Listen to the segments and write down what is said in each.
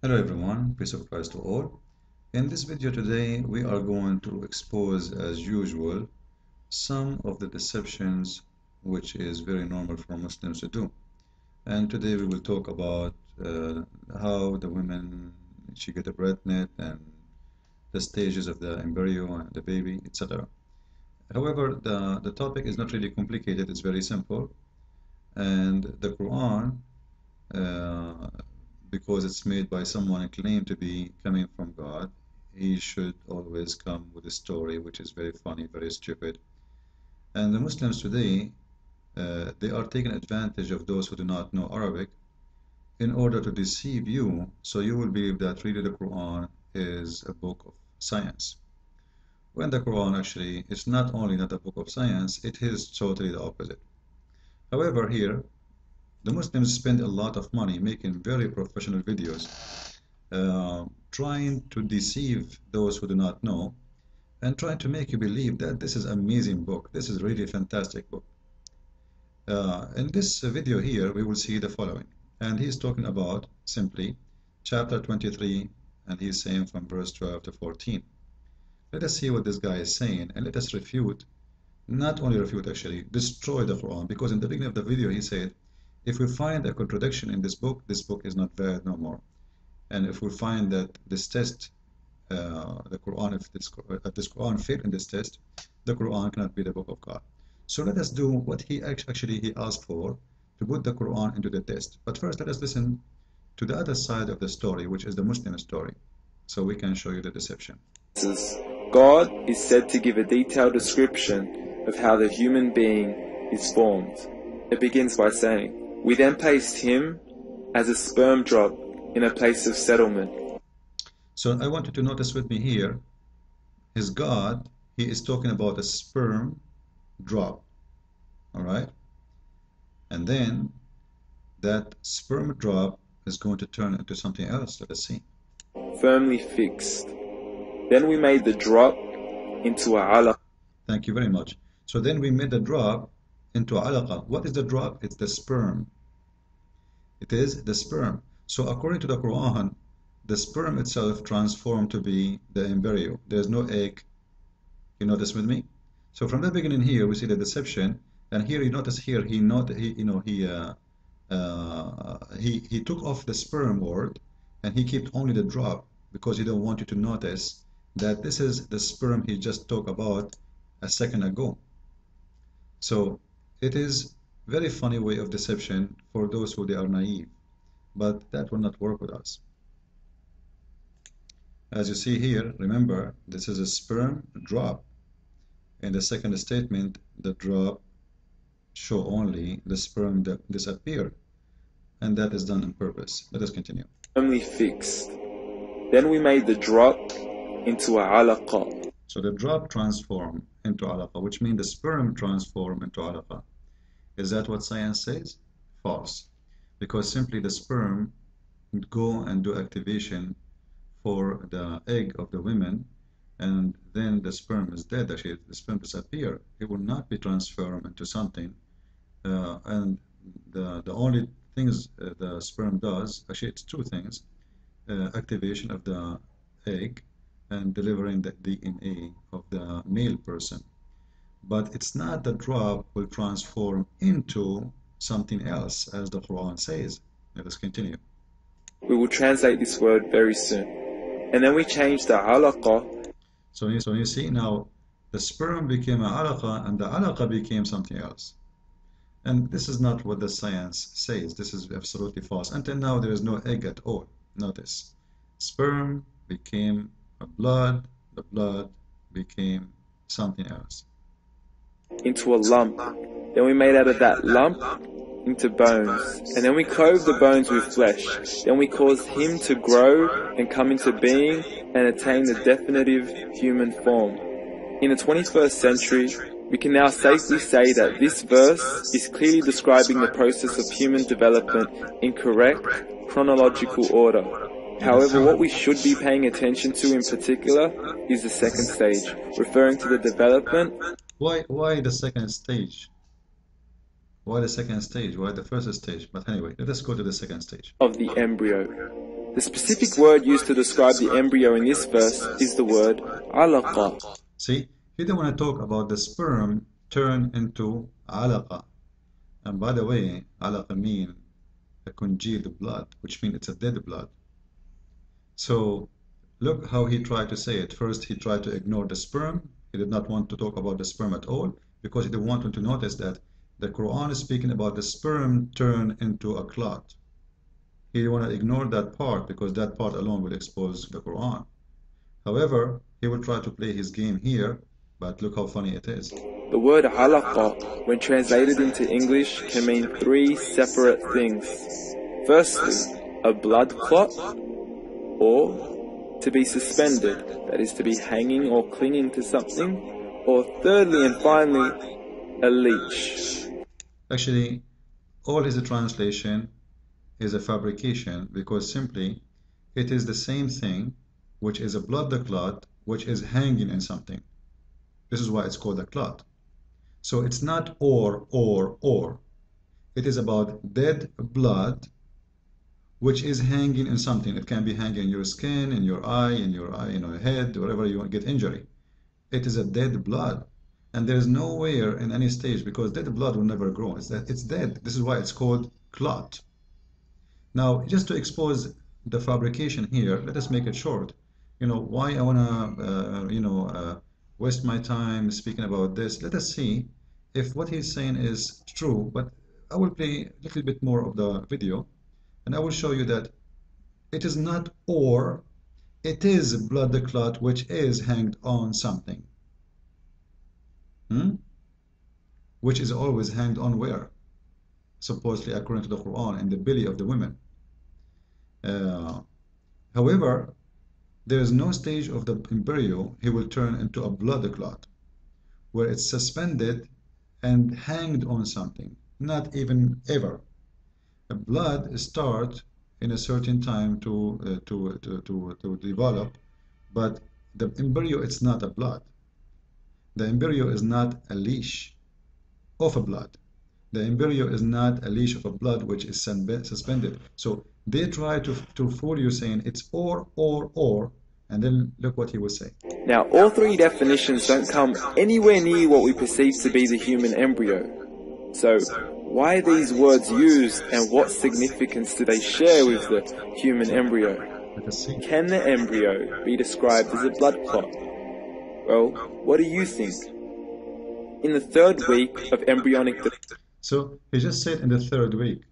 Hello everyone, peace of Christ to all. In this video today, we are going to expose, as usual, some of the deceptions which is very normal for Muslims to do. And today we will talk about how the women she get a breast net and the stages of the embryo and the baby, etc. However, the topic is not really complicated, it's very simple. And the Quran uh, because it's made by someone claimed to be coming from God, he should always come with a story which is very funny, very stupid. And the Muslims today, they are taking advantage of those who do not know Arabic in order to deceive you, so you will believe that really the Quran is a book of science. When the Quran actually is not only not a book of science, it is totally the opposite. However, here, the Muslims spend a lot of money making very professional videos, trying to deceive those who do not know and trying to make you believe that this is an amazing book. This is really a fantastic book. In this video here, we will see the following. And he's talking about simply chapter 23, and he's saying from verse 12 to 14. Let us see what this guy is saying, and let us refute, not only refute actually, destroy the Quran, because in the beginning of the video he said, if we find a contradiction in this book is not valid no more. And if we find that this test, the Quran, if this Quran failed in this test, the Quran cannot be the book of God. So let us do what he actually asked for, to put the Quran into the test. But first let us listen to the other side of the story, which is the Muslim story, so we can show you the deception. God is said to give a detailed description of how the human being is formed. It begins by saying, we then placed him as a sperm drop in a place of settlement. So I want you to notice with me here, his God, he is talking about a sperm drop, all right? And then that sperm drop is going to turn into something else. Let us see. Firmly fixed. Then we made the drop into a alaq. Thank you very much. So then we made the drop into alaqa. What is the drop? It's the sperm. It is the sperm. So according to the Quran, the sperm itself transformed to be the embryo. There's no egg. You notice with me? So from the beginning here, we see the deception, and here you notice here he took off the sperm word, and he kept only the drop because he don't want you to notice that this is the sperm he just talked about a second ago. So it is very funny way of deception for those who they are naive, but that will not work with us. As you see here, remember, this is a sperm drop. In the second statement, the drop show only the sperm that disappear, and that is done on purpose. Let us continue. Firmly fixed. Then we made the drop into a alaqa. So the drop transform into alaqa, which means the sperm transform into alaqa. Is that what science says? False. Because simply the sperm would go and do activation for the egg of the women, and then the sperm is dead. Actually, the sperm disappear. It will not be transformed into something. And the only things the sperm does, actually it's two things, activation of the egg and delivering the DNA of the male person. But it's not the drop will transform into something else, as the Quran says. Let us continue. We will translate this word very soon. And then we changed the alaqa. So you see now, the sperm became an alaqa, and the alaqa became something else. And this is not what the science says. This is absolutely false. Until now, there is no egg at all. Notice, sperm became a blood. The blood became something else. Into a lump. Then we made out of that lump into bones. And then we clothed the bones with flesh. Then we caused him to grow and come into being and attain the definitive human form. In the 21st century, we can now safely say that this verse is clearly describing the process of human development in correct chronological order. However, what we should be paying attention to in particular is the second stage, referring to the development. Why the second stage? Why the second stage? Why the first stage? But anyway, let us go to the second stage. Of the embryo. The specific word used to describe the embryo in this verse is the word alaqa. See, he didn't want to talk about the sperm turn into alaqa. And by the way, alaqa means a congealed blood, which means it's a dead blood. So look how he tried to say it. First, he tried to ignore the sperm. He did not want to talk about the sperm at all because he didn't want them to notice that the Quran is speaking about the sperm turn into a clot. He didn't want to ignore that part because that part alone will expose the Quran. However, he will try to play his game here, but look how funny it is. The word alaqa, when translated into English, can mean three separate things. Firstly, a blood clot, or to be suspended, that is to be hanging or clinging to something, or thirdly and finally, a leech. Actually, all his translation is a fabrication because simply it is the same thing, which is a blood clot, which is hanging in something. This is why it's called a clot. So it's not or. It is about dead blood which is hanging in something. It can be hanging in your skin, in your eye, in your head, wherever you get injury. It is a dead blood. And there is nowhere in any stage because dead blood will never grow. It's dead. This is why it's called clot. Now, just to expose the fabrication here, let us make it short. Why I want to waste my time speaking about this. Let us see if what he's saying is true, but I will play a little bit more of the video and I will show you that it is not or, it is blood clot which is hanged on something. Which is always hanged on where? Supposedly according to the Quran, in the belly of the women. However, there is no stage of the embryo he will turn into a blood clot where it's suspended and hanged on something, not even ever. The blood starts in a certain time to develop, but the embryo it's not a blood. The embryo is not a leash of a blood. The embryo is not a leash of a blood which is suspended. So they try to fool you saying it's or, and then look what he will say. Now, all three definitions don't come anywhere near what we perceive to be the human embryo. So, why are these words used and what significance do they share with the human embryo? Let us see. Can the embryo be described as a blood clot? Well, what do you think? In the third week of embryonic So he just said in the third week.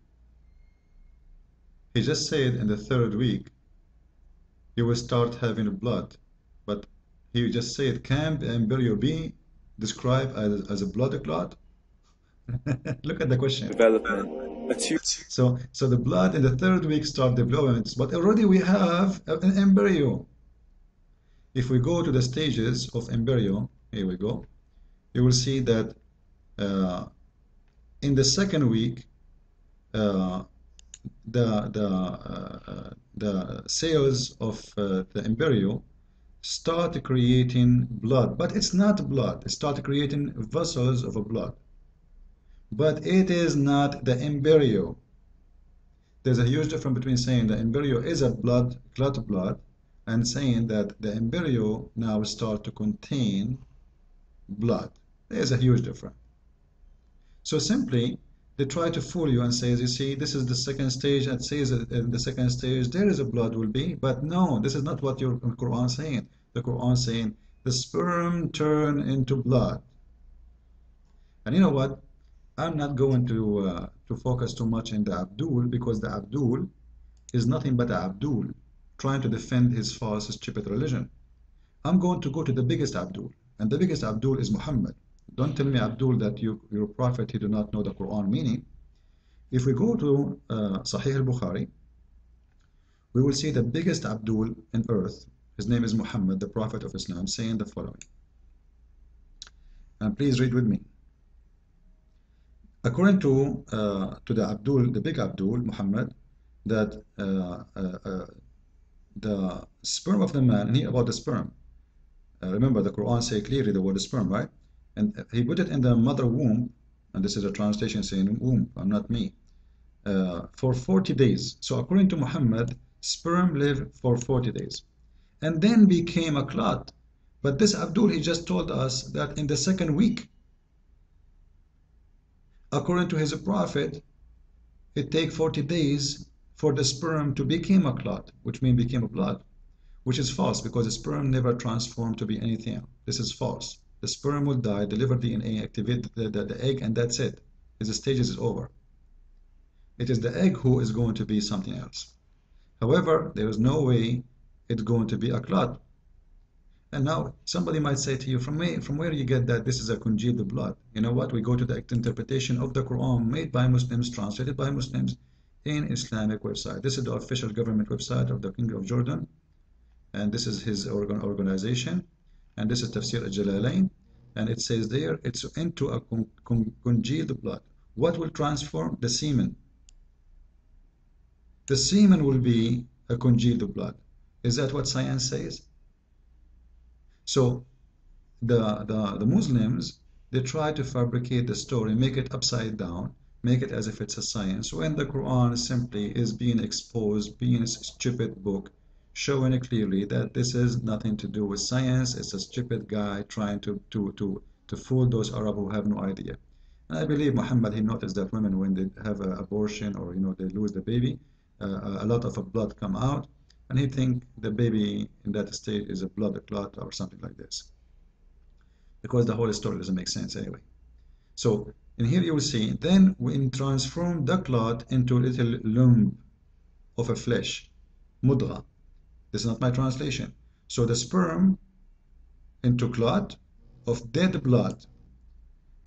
He just said in the third week you will start having blood. But he just said, can the embryo be described as a blood clot? Look at the question. development. So the blood in the third week start development, but already we have an embryo. If we go to the stages of embryo, here we go, you will see that in the second week, the cells of the embryo start creating blood, but it's not blood. It starts creating vessels of blood, but it is not the embryo. There's a huge difference between saying the embryo is a clot of blood and saying that the embryo now starts to contain blood. There's a huge difference. So simply they try to fool you and say, you see, this is the second stage, and says in the second stage there is a blood will be, but no, this is not what your Quran is saying. The Quran is saying the sperm turn into blood. And you know what? I'm not going to focus too much in the Abdul, because the Abdul is nothing but an Abdul trying to defend his false, stupid religion. I'm going to go to the biggest Abdul, and the biggest Abdul is Muhammad. Don't tell me, Abdul, that your prophet, he do not know the Quran meaning. If we go to Sahih al-Bukhari, we will see the biggest Abdul in earth. His name is Muhammad, the prophet of Islam, saying the following. And please read with me. According to the Abdul, the big Abdul, Muhammad, that the sperm of the man, and here about the sperm. Remember, the Quran say clearly the word sperm, right? And he put it in the mother womb, and this is a translation saying womb, not me, for 40 days. So according to Muhammad, Sperm live for 40 days and then became a clot. But this Abdul, he just told us that in the second week, according to his prophet, it takes 40 days for the sperm to become a clot, which means became a blood, which is false because the sperm never transformed to be anything. This is false. The sperm will die, deliver DNA, activate the egg, and that's it. The stages is over. It is the egg who is going to be something else. However, there is no way it's going to be a clot. And now somebody might say to you, from where you get that this is a congealed blood? You know what? We go to the interpretation of the Quran made by Muslims, translated by Muslims in Islamic website. This is the official government website of the King of Jordan, and this is his organization, and this is Tafsir al-Jalalain, and it says there it's into a congealed blood. What will transform? The semen. The semen will be a congealed blood. Is that what science says? So the Muslims, they try to fabricate the story, make it upside down, make it as if it's a science, when the Quran simply is being exposed, being a stupid book, showing clearly that this has nothing to do with science. It's a stupid guy trying to fool those Arab who have no idea. And I believe Muhammad, he noticed that women, when they have an abortion or they lose the baby, a lot of blood come out, and he think the baby in that state is a blood clot or something like this, because the whole story doesn't make sense anyway. So in here you will see, then we transform the clot into a little lump of a flesh, mudgha. This is not my translation. So the sperm into clot of dead blood.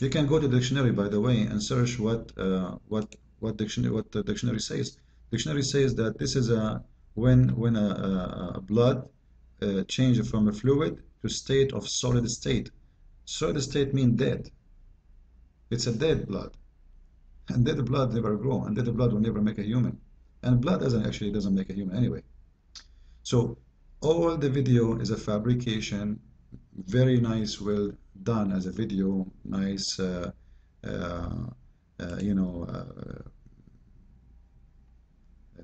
You can go to the dictionary, by the way, and search what the dictionary says. Dictionary says that this is when a blood changes from a fluid to state of solid state. Solid state means dead. It's a dead blood, and dead blood never grow, and dead blood will never make a human, and blood doesn't make a human anyway. So all the video is a fabrication, very nice, well done as a video, nice,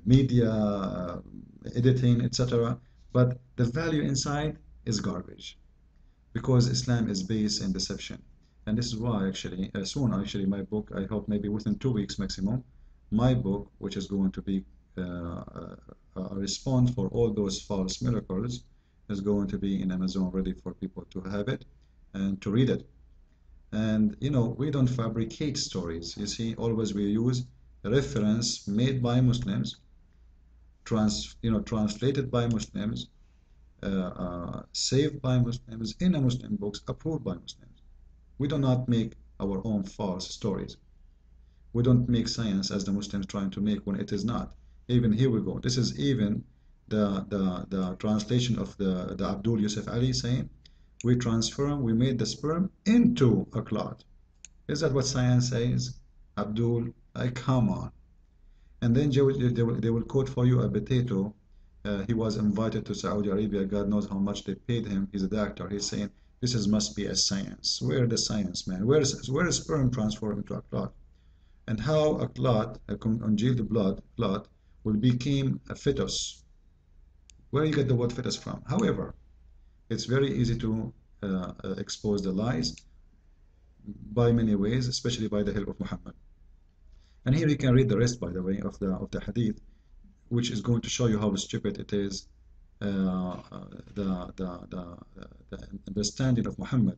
media, editing, etc. But the value inside is garbage, because Islam is based in deception. And this is why soon my book, I hope maybe within 2 weeks maximum, my book, which is going to be a response for all those false miracles, is going to be in Amazon, ready for people to have it and to read it. And we don't fabricate stories. You see, always we use a reference made by Muslims, translated by Muslims, saved by Muslims, in a Muslim books, approved by Muslims. We do not make our own false stories. We don't make science as the Muslims trying to make when it is not. Even here we go. This is even the translation of the Abdul Yusuf Ali saying, we made the sperm into a clot. Is that what science says? Abdul, come on. And then they will quote for you a potato. He was invited to Saudi Arabia. God knows how much they paid him. He's a doctor. He's saying, must be a science. Where is the science, man? Where is sperm transformed into a clot? And how a clot, a congealed blood clot, will become a fetus. Where you get the word fetus from? However, it's very easy to expose the lies by many ways, especially by the help of Muhammad. And here you can read the rest, by the way, of the hadith, which is going to show you how stupid it is, the understanding of Muhammad.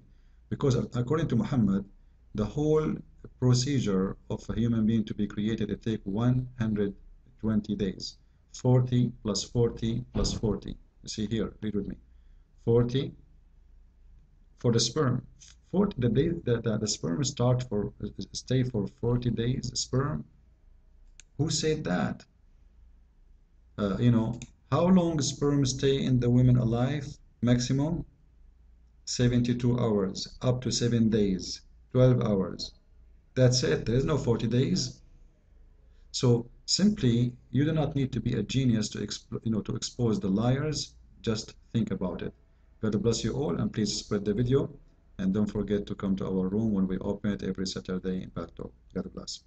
Because according to Muhammad, the whole procedure of a human being to be created, it takes 120 days. 40 plus 40 plus 40. You see here, read with me. 40 for the sperm. 40, the day the sperm stay for 40 days. Sperm. Who said that? How long sperm stay in the women alive? Maximum 72 hours, up to 7 days, 12 hours. That's it. There is no 40 days. So simply, you do not need to be a genius to expose the liars. Just think about it. God bless you all, and please spread the video, and don't forget to come to our room when we open it every Saturday in Pacto. God bless.